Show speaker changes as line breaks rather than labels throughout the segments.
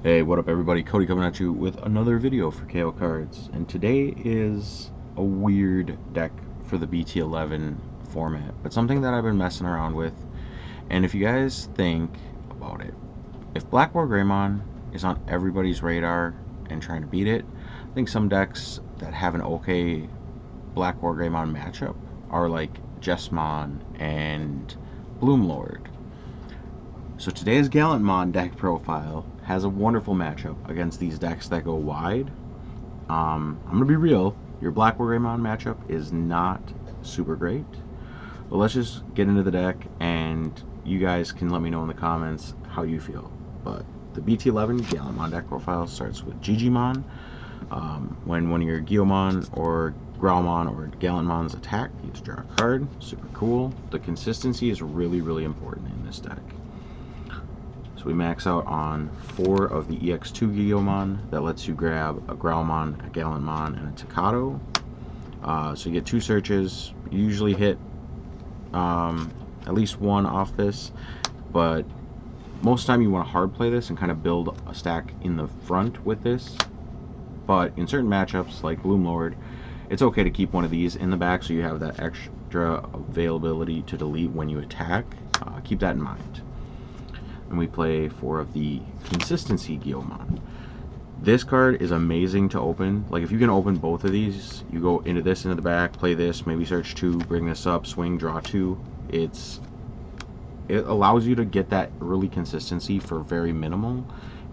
Hey, what up everybody? Cody coming at you with another video for KO Cards. And today is a weird deck for the BT11 format, but something that I've been messing around with. And if you guys think about it, if Black War Greymon is on everybody's radar and trying to beat it, I think some decks that have an okay Black War Greymon matchup are like Gallantmon and Bloomlord. So today's Gallantmon deck profile has a wonderful matchup against these decks that go wide. I'm going to be real, your Black War Greymon matchup is not super great. But let's just get into the deck and you guys can let me know in the comments how you feel. But the BT11 Gallantmon deck profile starts with Digimon. When one of your Guiomon or Growlmon or Gallantmons attack, you get to draw a card. Super cool. The consistency is really important in this deck. So we max out on 4 of the EX2 Guiomon. That lets you grab a Growlmon, a Gallantmon, and a Takato. So you get 2 searches. You usually hit at least 1 off this, but most of the time you want to hard play this and kind of build a stack in the front with this. But in certain matchups like Bloomlord, it's okay to keep one of these in the back so you have that extra availability to delete when you attack. Keep that in mind. And we play 4 of the Consistency Guiomon. This card is amazing to open. Like if you can open both of these, you go into this into the back, play this, maybe search 2, bring this up, swing, draw 2. It allows you to get that early consistency for very minimal,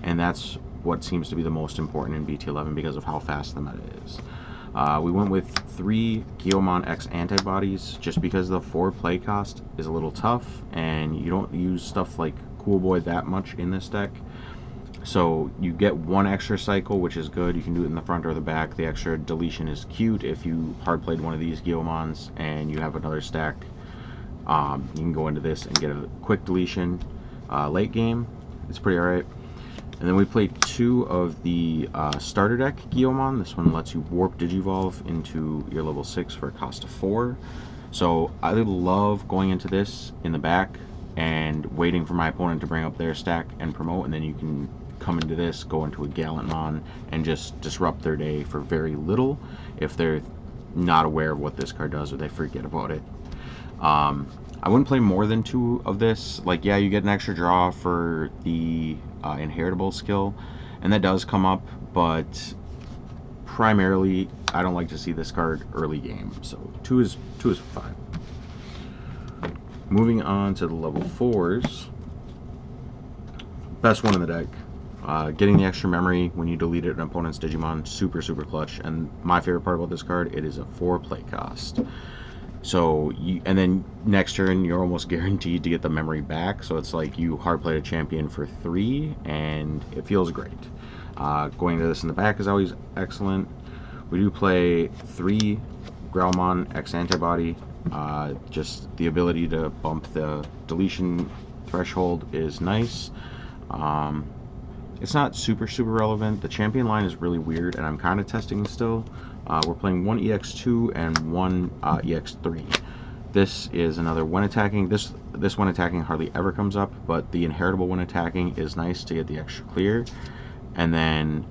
and that's what seems to be the most important in BT11 because of how fast the meta is. We went with 3 Gallantmon X Antibodies just because the 4 play cost is a little tough, and you don't use stuff like Cool Boy that much in this deck. So you get 1 extra cycle, which is good. You can do it in the front or the back. The extra deletion is cute if you hard played one of these Guiomons and you have another stack. You can go into this and get a quick deletion late game. It's pretty alright. And then we played 2 of the starter deck Guiomon. This one lets you warp Digivolve into your level 6 for a cost of 4. So I love going into this in the back and waiting for my opponent to bring up their stack and promote, and then you can come into this, go into a Gallantmon, and just disrupt their day for very little if they're not aware of what this card does or they forget about it. I wouldn't play more than 2 of this. Like, yeah, you get an extra draw for the inheritable skill, and that does come up, but primarily I don't like to see this card early game, so 2 is fine. Moving on to the level 4s, best one in the deck. Getting the extra memory when you delete an opponent's Digimon, super clutch. And my favorite part about this card, it is a 4 play cost. So and then next turn you're almost guaranteed to get the memory back. So it's like you hard play a champion for 3, and it feels great. Going to this in the back is always excellent. We do play 3 Gallantmon X Antibody. Just the ability to bump the deletion threshold is nice. It's not super relevant. The champion line is really weird, and I'm kind of testing still. We're playing 1 EX2 and 1 EX3. This is another when attacking. This when attacking hardly ever comes up, but the inheritable when attacking is nice to get the extra clear. And then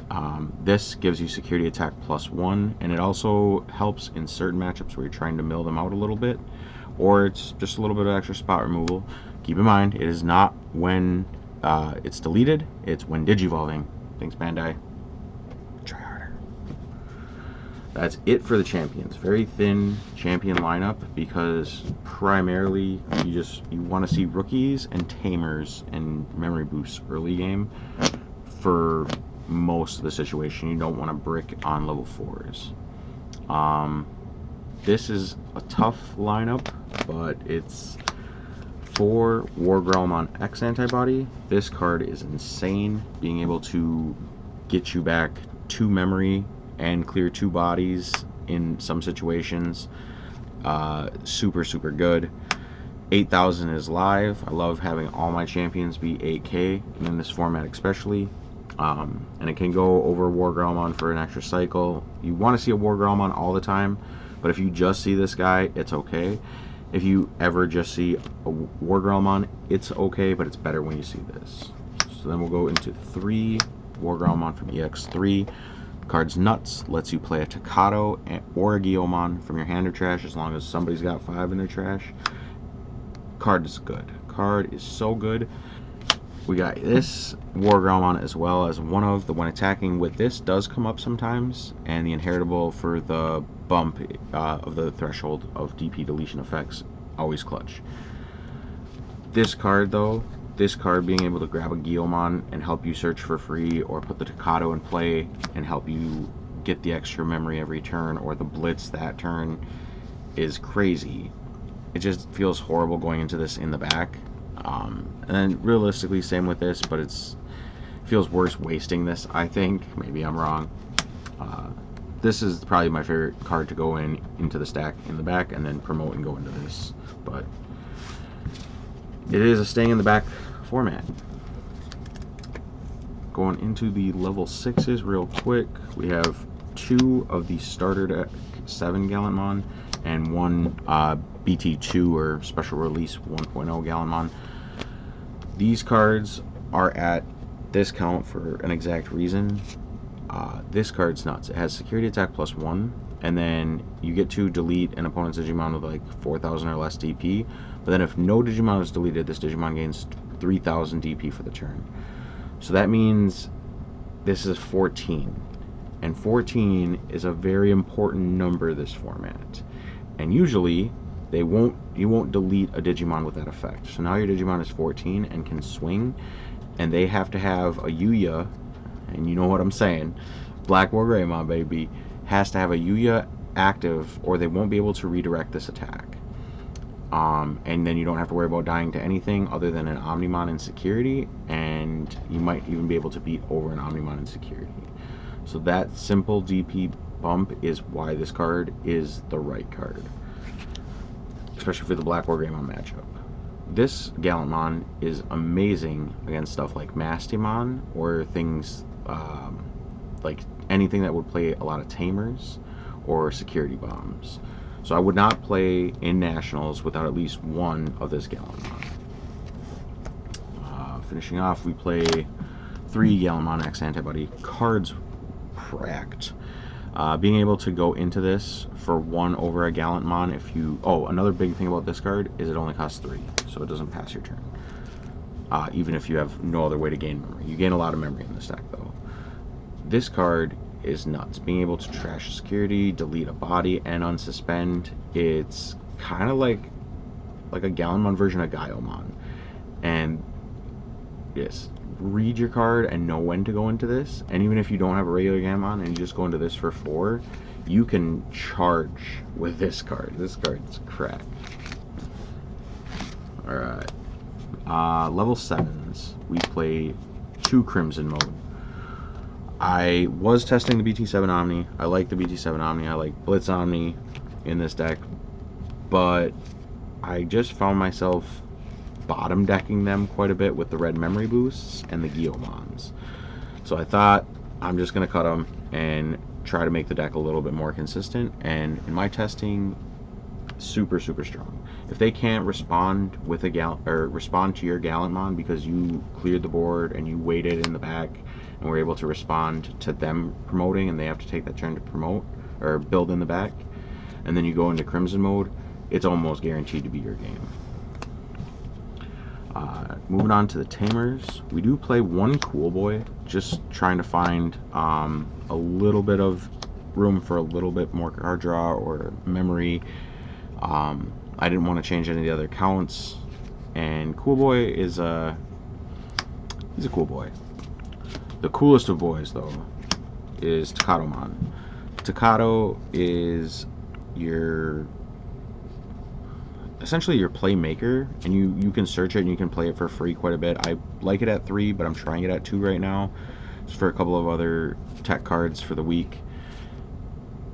this gives you security attack +1, and it also helps in certain matchups where you're trying to mill them out a little bit, or it's just a little bit of extra spot removal. Keep in mind, it is not when it's deleted, it's when digivolving. Thanks, Bandai. Try harder. That's it for the champions. Very thin champion lineup because primarily you want to see rookies and tamers and memory boosts early game. For most of the situation, you don't want to brick on level 4s. This is a tough lineup, but it's for War Gallantmon X Antibody. This card is insane, being able to get you back 2 memory and clear 2 bodies in some situations. Super good. 8,000 is live. I love having all my champions be 8K, and in this format especially. And it can go over War Gallantmon for an extra cycle. You want to see a War Gallantmon all the time, but if you just see this guy, it's okay. If you ever just see a War Gallantmon, it's okay, but it's better when you see this. So then we'll go into 3 War Gallantmon from EX3. Card's nuts, lets you play a Takato or a Guillamon from your hand or trash as long as somebody's got 5 in their trash. Card is good. Card is so good. We got this War Gallantmon as well as one of the when attacking with this does come up sometimes, and the inheritable for the bump of the threshold of DP deletion effects, always clutch. This card though, this card being able to grab a Guillamon and help you search for free, or put the Takato in play and help you get the extra memory every turn, or the blitz that turn, is crazy. It just feels horrible going into this in the back. And then realistically, same with this, but it feels worse wasting this, I think. Maybe I'm wrong. This is probably my favorite card to go into the stack in the back, and then promote and go into this. But it is a staying in the back format. Going into the level 6s real quick, we have 2 of the starter deck 7 Gallantmon and 1 BT2 or special release 1.0 Gallantmon. These cards are at discount for an exact reason. This card's nuts. It has security attack +1, and then you get to delete an opponent's Digimon with like 4,000 or less DP. But then if no Digimon is deleted, this Digimon gains 3,000 DP for the turn. So that means this is 14. And 14 is a very important number this format. And usually you won't delete a Digimon with that effect. So now your Digimon is 14 and can swing, and they have to have a Yuya, and you know what I'm saying, Black War Greymon baby, has to have a Yuya active, or they won't be able to redirect this attack. And then you don't have to worry about dying to anything other than an Omnimon in security, and you might even be able to beat over an Omnimon in security. So that simple DP bump is why this card is the right card, especially for the Black War Greymon matchup. This Gallantmon is amazing against stuff like Mastimon, or things like anything that would play a lot of Tamers or security bombs. So I would not play in Nationals without at least one of this Gallantmon. Finishing off, we play 3 Gallantmon X Antibody. Cards cracked. Being able to go into this for 1 over a Gallantmon if you... Oh, another big thing about this card is it only costs 3, so it doesn't pass your turn. Even if you have no other way to gain memory. You gain a lot of memory in this deck, though. This card is nuts. Being able to trash security, delete a body, and unsuspend. It's kind of like a Gallantmon version of Gaiomon. And yes, read your card and know when to go into this. And even if you don't have a regular Gallantmon and you just go into this for 4, you can charge with this card. This card's crack. Alright. Level 7s, we play 2 Crimson mode. I was testing the BT7 Omni. I like the BT7 Omni. I like Blitz Omni in this deck. But I just found myself bottom decking them quite a bit with the red memory boosts and the Guillamons. So I thought I'm just going to cut them and try to make the deck a little bit more consistent. And in my testing, super strong. If they can't respond with respond to your Gallantmon because you cleared the board and you waited in the back and were able to respond to them promoting, and they have to take that turn to promote or build in the back, and then you go into Crimson mode, it's almost guaranteed to be your game. Moving on to the Tamers, we do play 1 Cool Boy, just trying to find a little bit of room for a little bit more card draw or memory. I didn't want to change any of the other counts, and Cool Boy is he's a cool boy. The coolest of boys, though, is Takatomon. Takato is essentially your playmaker, and you can search it and you can play it for free quite a bit. I like it at 3, but I'm trying it at 2 right now, just for a couple of other tech cards for the week.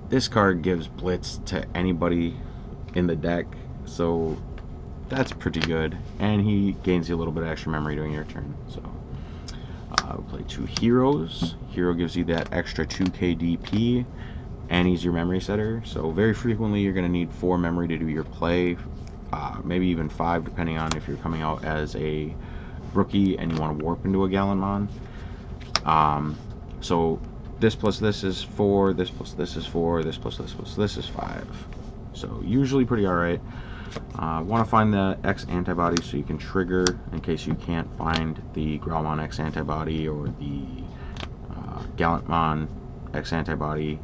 This card gives Blitz to anybody in the deck, so that's pretty good, and he gains you a little bit of extra memory during your turn. So we'll play 2 Heroes. Hero gives you that extra 2k DP, and he's your memory setter, so very frequently you're going to need 4 memory to do your play, maybe even 5 depending on if you're coming out as a rookie and you want to warp into a Gallantmon. So this plus this is 4, this plus this is 4, this plus this is 5. So usually pretty alright. Want to find the X Antibody so you can trigger in case you can't find the Gallantmon X Antibody or the Gallantmon X Antibody.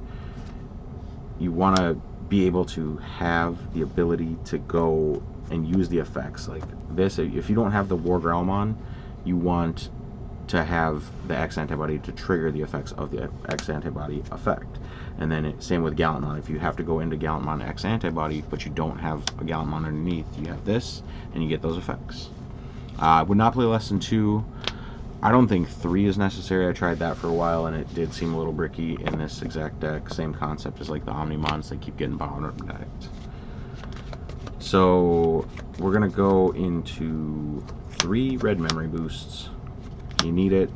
You want to be able to have the ability to go and use the effects like this. If you don't have the War Gallantmon, you want to have the X Antibody to trigger the effects of the X Antibody effect. And then same with Gallantmon. If you have to go into Gallantmon X Antibody but you don't have a Gallantmon underneath, you have this and you get those effects. Would not play less than 2. I don't think 3 is necessary. I tried that for a while and it did seem a little bricky in this exact deck. Same concept as like the Omnimons, they keep getting bottom decked. So we're gonna go into 3 red memory boosts. You need it.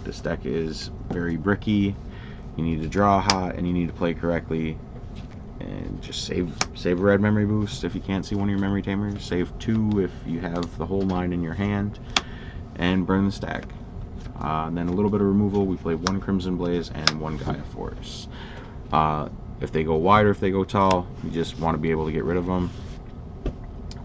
This deck is very bricky. You need to draw hot and you need to play correctly. And just save a red memory boost if you can't see one of your memory tamers. Save 2 if you have the whole line in your hand. And burn the stack. And then a little bit of removal. We play 1 Crimson Blaze and 1 Gaia Force. If they go wide or if they go tall, you just want to be able to get rid of them.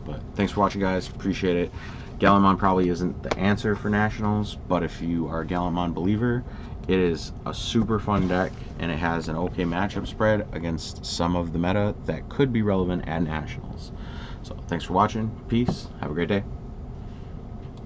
But thanks for watching, guys. Appreciate it. Gallantmon probably isn't the answer for Nationals, but if you are a Gallantmon believer, it is a super fun deck, and it has an okay matchup spread against some of the meta that could be relevant at Nationals. So thanks for watching. Peace. Have a great day.